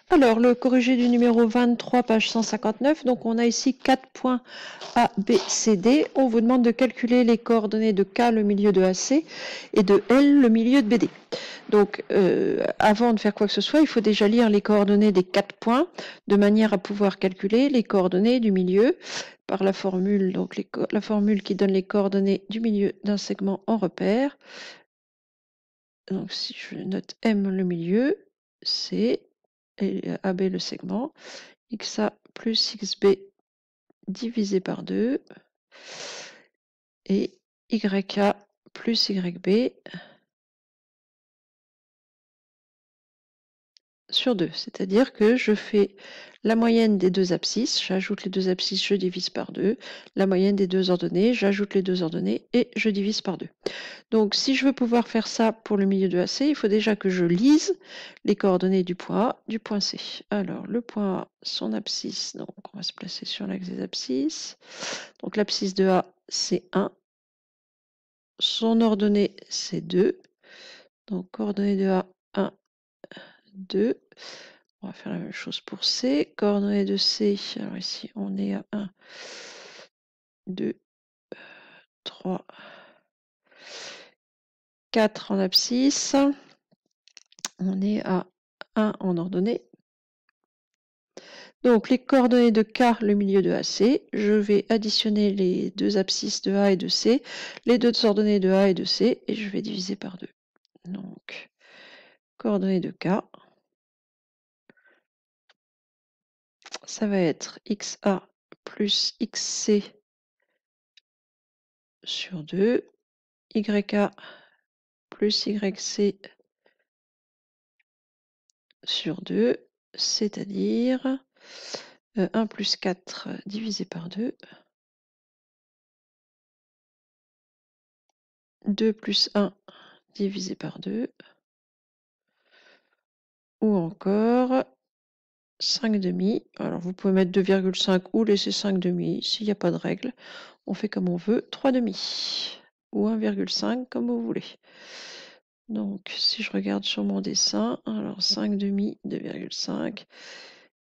Alors, le corrigé du numéro 23, page 159. Donc, on a ici 4 points A, B, C, D. On vous demande de calculer les coordonnées de K, le milieu de AC, et de L, le milieu de BD. Donc, avant de faire quoi que ce soit, il faut déjà lire les coordonnées des 4 points, de manière à pouvoir calculer les coordonnées du milieu par la formule, donc la formule qui donne les coordonnées du milieu d'un segment en repère. Donc, si je note M, le milieu, C, et AB le segment, XA plus XB divisé par 2 et YA plus YB sur 2. C'est-à-dire que je fais la moyenne des deux abscisses, j'ajoute les deux abscisses, je divise par 2, la moyenne des deux ordonnées, j'ajoute les deux ordonnées et je divise par 2. Donc, si je veux pouvoir faire ça pour le milieu de AC, il faut déjà que je lise les coordonnées du point A, du point C. Alors, le point A, son abscisse, donc on va se placer sur l'axe des abscisses. Donc, l'abscisse de A, c'est 1. Son ordonnée, c'est 2. Donc, coordonnées de A, 1, 2. On va faire la même chose pour C. Coordonnées de C, alors ici, on est à 1, 2, 3, 4 en abscisse. On est à 1 en ordonnée. Donc, les coordonnées de K, le milieu de AC, je vais additionner les deux abscisses de A et de C, les deux ordonnées de A et de C, et je vais diviser par 2. Donc, coordonnées de K, ça va être XA plus XC sur 2, YA plus YC sur 2, c'est-à-dire 1 plus 4 divisé par 2, 2 plus 1 divisé par 2, ou encore 5 demi. Alors vous pouvez mettre 2,5 ou laisser 5 demi, s'il n'y a pas de règle. On fait comme on veut, 3 demi ou 1,5 comme vous voulez. Donc si je regarde sur mon dessin, alors 5 demi, 2,5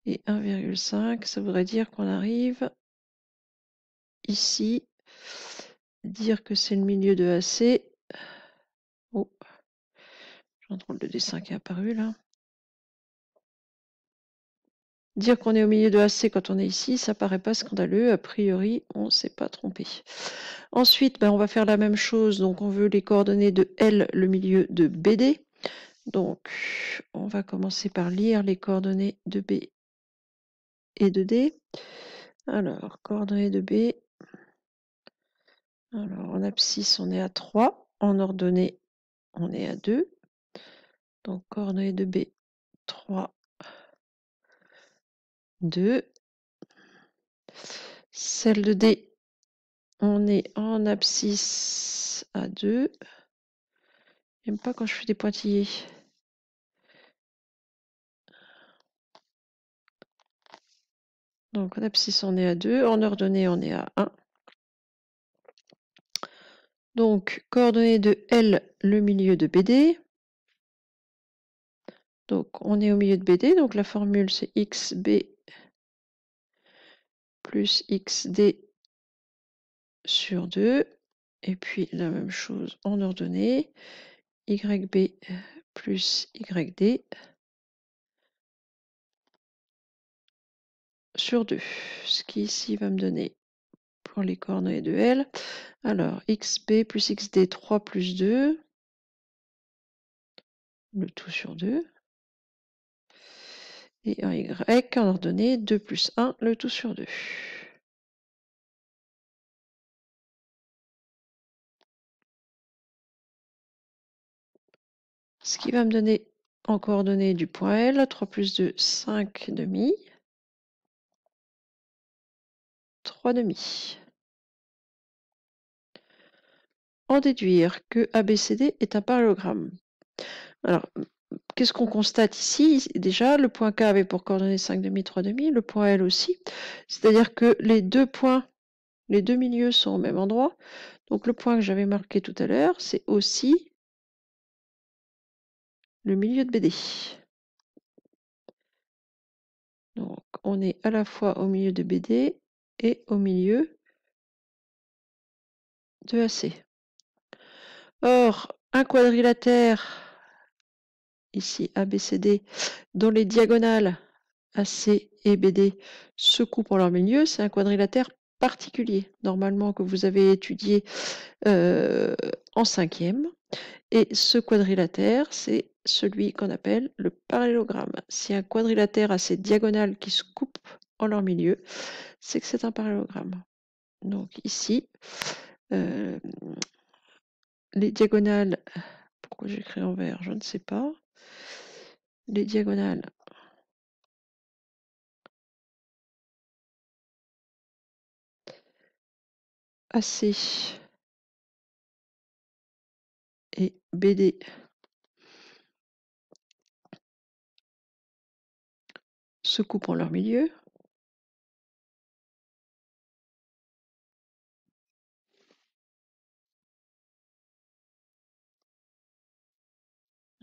et 1,5, ça voudrait dire qu'on arrive ici, dire que c'est le milieu de AC. Oh, j'ai un drôle de dessin qui est apparu là. Dire qu'on est au milieu de AC quand on est ici, ça paraît pas scandaleux. A priori, on ne s'est pas trompé. Ensuite, on va faire la même chose. Donc, on veut les coordonnées de L, le milieu de BD. Donc, on va commencer par lire les coordonnées de B et de D. Alors, coordonnées de B. Alors, en abscisse, on est à 3. En ordonnée, on est à 2. Donc, coordonnées de B, 3, 2. Celle de D, on est en abscisse à 2. J'aime pas quand je fais des pointillés. Donc en abscisse, on est à 2. En ordonnée, on est à 1. Donc, coordonnées de L, le milieu de BD. Donc, on est au milieu de BD. Donc, la formule, c'est XB plus XD sur 2. Et puis, la même chose en ordonnée. YB plus YD sur 2. Ce qui ici va me donner pour les coordonnées de L. Alors, XB plus XD, 3 plus 2. Le tout sur 2. Et un Y en ordonnée 2 plus 1, le tout sur 2. Ce qui va me donner en coordonnées du point L, 3 plus 2, 5 demi. 3 demi. En déduire que ABCD est un parallélogramme. Alors, qu'est-ce qu'on constate ici? Déjà, le point K avait pour coordonnées 5 demi, 3 demi, le point L aussi. C'est-à-dire que les deux points, les deux milieux sont au même endroit. Donc le point que j'avais marqué tout à l'heure, c'est aussi le milieu de BD. on est à la fois au milieu de BD et au milieu de AC. Or, un quadrilatère, ici ABCD, dont les diagonales AC et BD se coupent en leur milieu, c'est un quadrilatère particulier, normalement que vous avez étudié en 5e. Et ce quadrilatère, c'est celui qu'on appelle le parallélogramme. Si un quadrilatère a ses diagonales qui se coupent en leur milieu, c'est que c'est un parallélogramme. Donc ici, les diagonales, pourquoi j'écris en vert, je ne sais pas. Les diagonales AC et BD se coupent en leur milieu.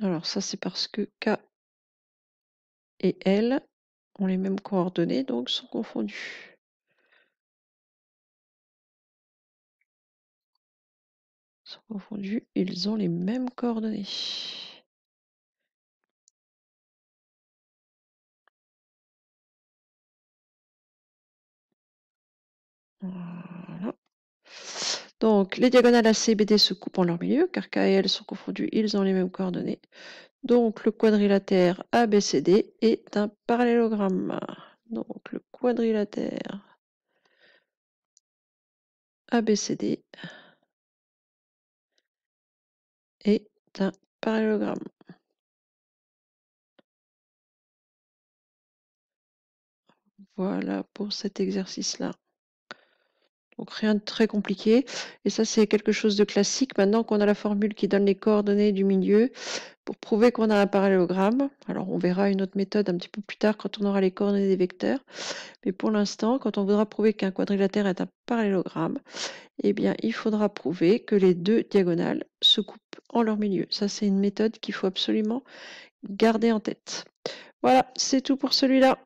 Alors ça, c'est parce que K et L ont les mêmes coordonnées, donc sont confondus. Sont confondus, ils ont les mêmes coordonnées. Voilà. Donc, les diagonales AC et BD se coupent en leur milieu, car K et L sont confondus, ils ont les mêmes coordonnées. Donc, le quadrilatère ABCD est un parallélogramme. Donc, le quadrilatère ABCD est un parallélogramme. Voilà pour cet exercice-là. Donc rien de très compliqué. Et ça, c'est quelque chose de classique. Maintenant qu'on a la formule qui donne les coordonnées du milieu, pour prouver qu'on a un parallélogramme, alors on verra une autre méthode un petit peu plus tard quand on aura les coordonnées des vecteurs. Mais pour l'instant, quand on voudra prouver qu'un quadrilatère est un parallélogramme, eh bien, il faudra prouver que les deux diagonales se coupent en leur milieu. Ça, c'est une méthode qu'il faut absolument garder en tête. Voilà, c'est tout pour celui-là.